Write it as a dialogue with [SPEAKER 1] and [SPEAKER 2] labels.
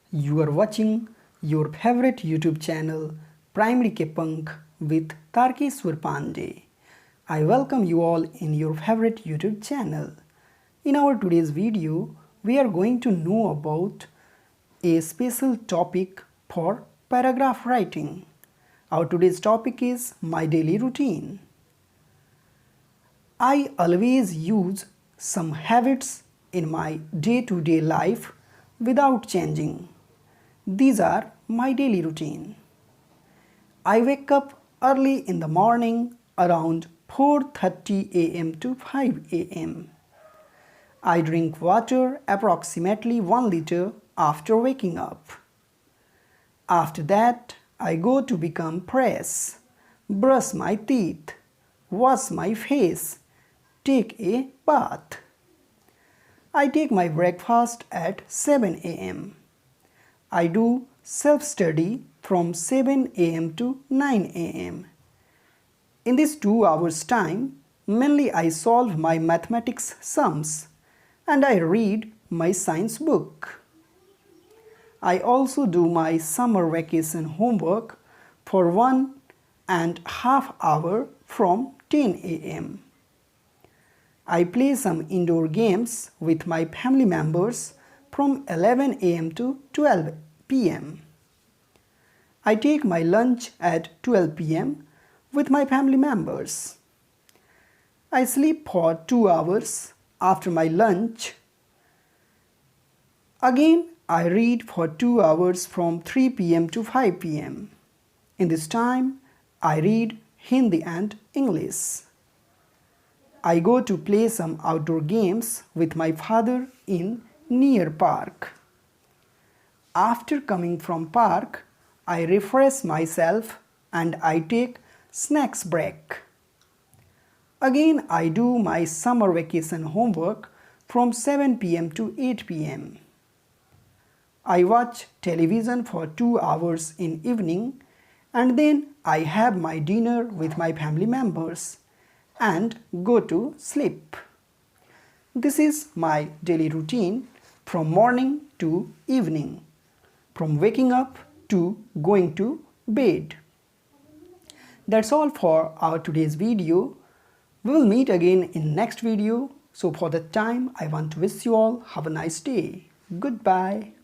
[SPEAKER 1] You are watching your favorite YouTube channel, Primary K Pankh with Tarkeshwar Pandey. I welcome you all in your favorite YouTube channel. In our today's video, we are going to know about a special topic for paragraph writing. Our today's topic is my daily routine. I always use some habits in my day-to-day life without changing. These are my daily routine. I wake up early in the morning around 4:30 a.m. to 5 a.m. I drink water approximately 1 liter after waking up. After that, I go to become fresh, brush my teeth, wash my face, take a bath. I take my breakfast at 7 a.m. I do self-study from 7 a.m. to 9 a.m. In this 2 hours time, mainly I solve my mathematics sums and I read my science book. I also do my summer vacation homework for 1.5 hours from 10 a.m. I play some indoor games with my family members from 11 a.m. to 12 p.m. I take my lunch at 12 p.m. with my family members. I sleep for 2 hours after my lunch. Again, I read for 2 hours from 3 p.m. to 5 p.m. In this time, I read Hindi and English. I go to play some outdoor games with my father in near park. After coming from park, I refresh myself and I take snacks break. Again, I do my summer vacation homework from 7 p.m. to 8 p.m. I watch television for 2 hours in evening and then I have my dinner with my family members and go to sleep. This is my daily routine from morning to evening, from waking up to going to bed. That's all for our today's video. We will meet again in next video. So for that time, I want to wish you all have a nice day. Goodbye.